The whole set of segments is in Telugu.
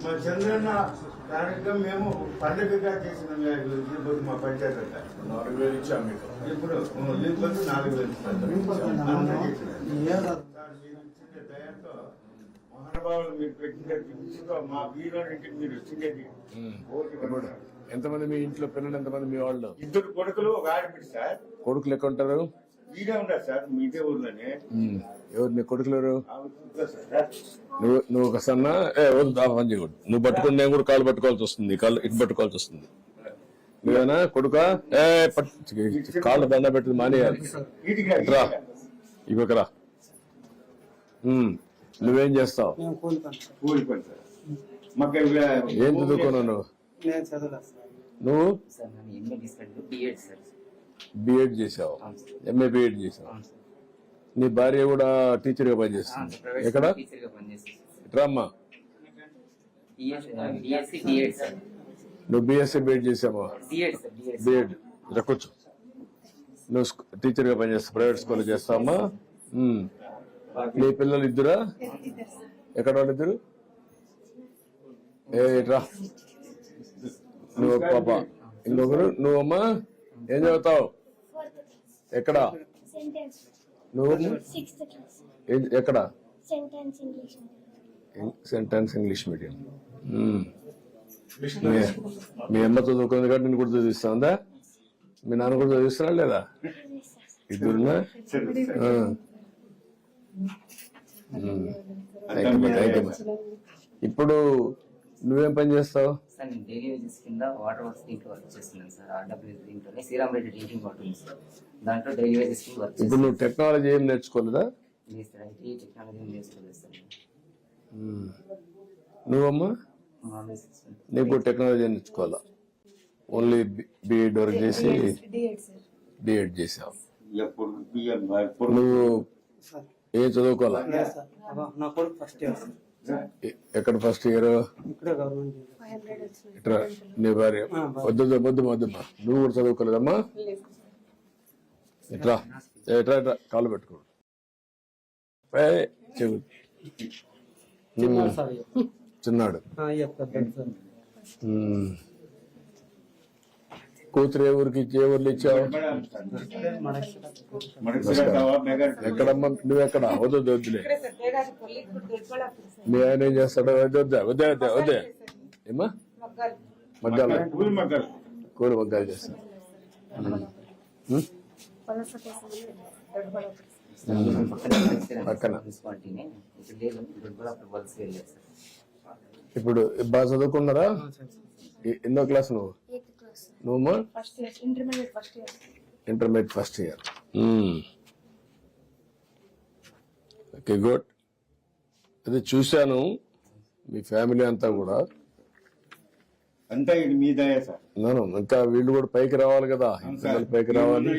మా చంద్రన్న కార్యక్రమం మేము పండుగగా చేసినాం ఇప్పుడు మా పంచాయతీ అంతా 4,000 ఇచ్చాం మీకు. ఇప్పుడు లేకపోతే 4,000 ఇస్తారు. దయతో మహానుభావులు మీరు పెట్టిన మా వీరునికి మీరు వచ్చిండేది. ఇప్పుడు ఎంతమంది మీ ఇంట్లో పిల్లలు, ఎంతమంది మీ వాళ్ళు? 2 కొడుకులు, ఒక ఆడబిడ్డ సార్. కొడుకులు ఎక్కడ ఉంటారు? ఈడే ఉన్నారు సార్, మీదే ఊర్లోనే. ఎవరు నీ కొడుకులు ఎవరు? సార్ నువ్వు ఒక సన్న పని చేయకూడదు. నువ్వు పట్టుకుని నేను కూడా కాళ్ళు పట్టుకోవాల్సి వస్తుంది, కాళ్ళు ఇటు పట్టుకోవాల్సి వస్తుంది. నువ్వేనా కొడుక? కాళ్ళు దండ పెట్టి మానేయాలి. రా ఇవ్వకరా. నువ్వేం చేస్తావు? కూలి పని సార్. మాకు ఏం చదువుకున్నావు నువ్వు? నువ్వు బిఎడ్ చేసావు, ఎంఏ బిఎడ్ చేసావు. నీ భార్య కూడా టీచర్ గా పనిచేస్తుంది. ఎక్కడ? రామ్మా, నువ్వు బిఎస్సీ బిఎడ్ చేసావా? బిఎడ్ కూర్చో. నువ్వు టీచర్ గా పనిచేస్తావు, ప్రైవేట్ స్కూల్ చేస్తావమ్మా. నీ పిల్లలు ఇద్దరా? ఎక్కడ వాళ్ళిద్దరు? రా. నువ్వు పాప, ఇంకొకరు. నువ్వమ్మా ఏం చదువుతావు? ఎక్కడ నువ్వు? ఎక్కడ? Sentence English medium. మీ అమ్మ చదువుకుంది కాబట్టి నేను కూడా చదివిస్తుందా? మీ నాన్న కూడా చదివిస్తున్నా లేదా? ఇద్దరున్నా? ఇప్పుడు నువ్వేం పని చేస్తావు? సార్ నేను డైలీ వేజెస్ కింద వాటర్ వర్క్స్ దీంట్లో వర్క్ చేస్తున్నాను సార్. ఆర్డబ్ల్యూ దీంట్లోనే శ్రీరామరెడ్డి డ్రింకింగ్ వాటర్ ఉంది సార్, దాంట్లో డైలీ వేజెస్ కింద వర్క్. ఇప్పుడు నువ్వు టెక్నాలజీ ఏం నేర్చుకోలేదా? లేదు సార్, ఐటీ టెక్నాలజీ నేర్చుకోలేదు సార్. నువ్వమ్మా? నీకు టెక్నాలజీ నేర్చుకోవాలా? ఓన్లీ బిఎడ్ వరకు చేసి డిఎడ్ చేసావు. నువ్వు ఏం చదువుకోవాలా? ఎక్కడ ఫస్ట్ ఇయర్? ఇట్లా నీ భార్య వద్దమ్మా, నువ్వు కూడా చదువుకోలేదమ్మా? ఇట్లా ఎట్లా ఇట్లా కాళ్ళు పెట్టుకోడు. చిన్నాడు. కూతురు ఏ ఊరికి ఏ ఊర్లు ఇచ్చావు? ఎక్కడమ్మా? నువ్వెక్కడ? వద్దులే. మీ ఆయన ఏం చేస్తాడు? వద్దే ఏమా? మగ్గాలు, కూలి మగ్గాలు చేస్తాడు. పక్కన. ఇప్పుడు బాగా చదువుకున్నారా? ఎన్నో క్లాస్ నువ్వు? నువ్వు intermediate first year. Okay, good. అది చూశాను మీ ఫ్యామిలీ అంతా కూడా. అంతా ఇది మీ దయ సార్. ఇంకా వీళ్ళు కూడా పైకి రావాలి కదా, పైకి రావాలి.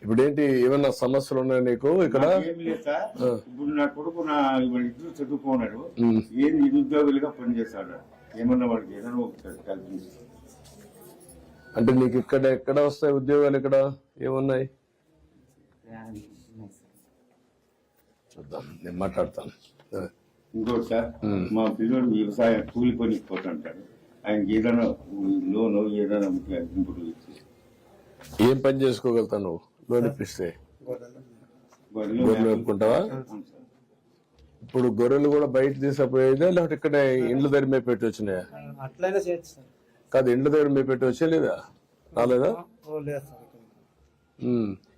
ఇప్పుడు ఏంటి, ఏమన్నా సమస్యలు ఉన్నాయి నీకు ఇక్కడ? ఏం లేదు సార్. ఇప్పుడు నా కొడుకు ఇద్దరు చదువుకున్నాడు, ఏం నిరుద్యోగులుగా పనిచేస్తాడు. ఏమన్నా వాడికి ఏదైనా ఒకటి కల్పించి. అంటే నీకు ఇక్కడ ఎక్కడ వస్తాయి ఉద్యోగాలు? ఇక్కడ ఏమున్నాయి చూద్దాం, నేను మాట్లాడతాను. ఇంకోటి సార్, మా పిల్లలు వ్యవసాయం కూలి పనికి పోతుంటాడు. ఆయనకి ఏదైనా లోన్ ఏదైనా ఇంపుడు ఇచ్చి. ఏం పని చేసుకోగలుగుతావు నువ్వు లోన్ ఇప్పిస్తే? గొర్రెలు మేపుకుంటావా? ఇప్పుడు గొర్రెలు కూడా బయట తీసుకుపోయేదా, లేకపోతే ఇక్కడ ఇండ్ల దగ్గర మేము పెట్టి వచ్చినాయా? కాదు, ఇండ్ల దగ్గర మేము పెట్టి వచ్చే లేదా? రాలేదా?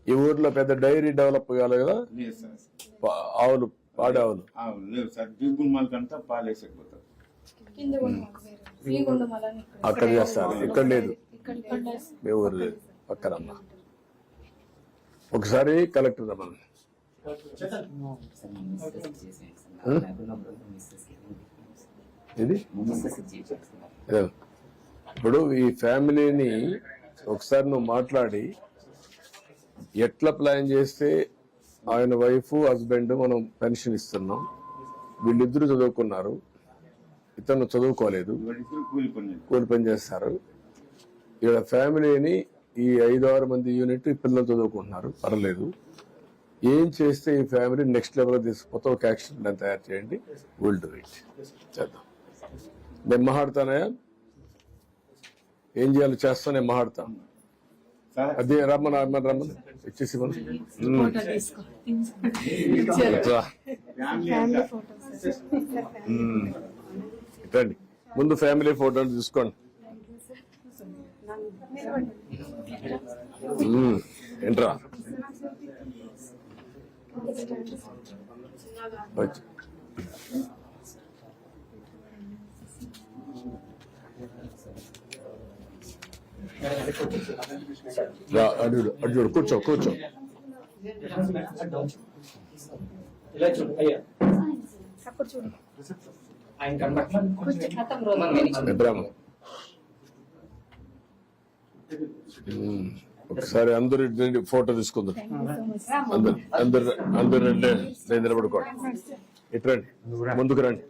ఈ ఊర్లో పెద్ద డైరీ డెవలప్ కాలేదు కదా? ఆవులు, పాడే ఆవులు లేవు సార్. దీపుల్ మల్కంతా పాలేసేపోతారు. అక్కడ చేస్తారు, ఇక్కడ లేదు. మీ ఊరు లేదు, పక్కనమ్మా. ఒకసారి కలెక్టర్ రమ్మని. ఇది ఇప్పుడు ఈ ఫ్యామిలీని ఒకసారి నువ్వు మాట్లాడి ఎట్లా ప్లాన్ చేస్తే ఆయన వైఫ్ హస్బెండ్ మనం పెన్షన్ ఇస్తున్నాం, వీళ్ళిద్దరూ చదువుకున్నారు, ఇతను చదువుకోలేదు, కూలి పని చేస్తారు. ఇక్కడ ఫ్యామిలీని ఈ 5-6 మంది యూనిట్ పిల్లలు చదువుకుంటున్నారు, పర్లేదు. ఏం చేస్తే ఈ ఫ్యామిలీ నెక్స్ట్ లెవెల్ తీసుకుపోతే ఒక యాక్షన్ ప్లాన్ తయారు చేయండి. Will do it. చేద్దాం. నేను మాట్లాడతానయా, ఏం చేయాలో చేస్తా, నేను మాట్లాడతాను. సార్ అదే రమ్మని ఇచ్చేసి మనం రండి. ముందు ఫ్యామిలీ ఫోటోలు తీసుకోండి. ఏంట్రా వచ్చి. రా, అటు చూడు, కూర్చో. ఇలా చూడు అయ్యా అప్పుడు చూడు ఆయన కనబడుతున్నారు. ఎబ్రామ ఒకసారి అందరు ఫోటో తీసుకుందాం. అందరు రండి, నేను నిలబడుకోండి. ఇటు రండి, ముందుకు రండి.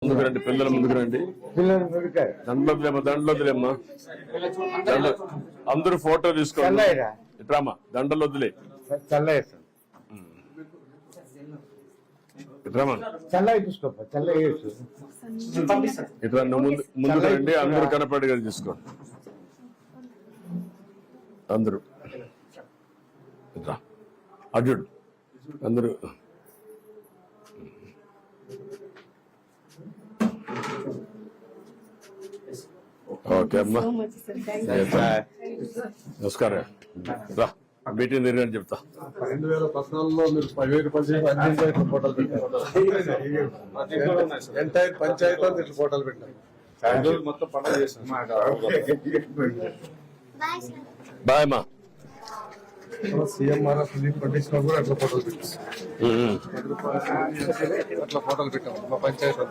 ముందుకు రండి, పిల్లలు ముందుకు రండి. దండలొద్దులేమ్మా. అందరూ ఫోటో తీసుకోండి. ఇట్రామా, దండలు వద్దులే. ఇట్రామా, ఇట్రా. నువ్వు ముందుకు రండి, అందరూ కనపడేగా తీసుకోండి. అందరూ ఇట్రా, అడ్డు అందరూ. ఓకే అమ్మా, నమస్కారం. రా, మీటింగ్ జరిగినట్టు చెప్తా. 2014లో మీరు 10,000 రూపాయలు అన్ని ఫోటోలు పెట్టారు. ఎంటైర్ పంచాయతీ ఇట్లా ఫోటోలు పెట్టారు. మొత్తం పండుగ చేశారు. బాయ్ అమ్మా. సీఎంఆర్ పండించిన కూడా అట్లా ఫోటోలు పెట్టారు. అట్లా ఫోటోలు పెట్టాము మా పంచాయతీ.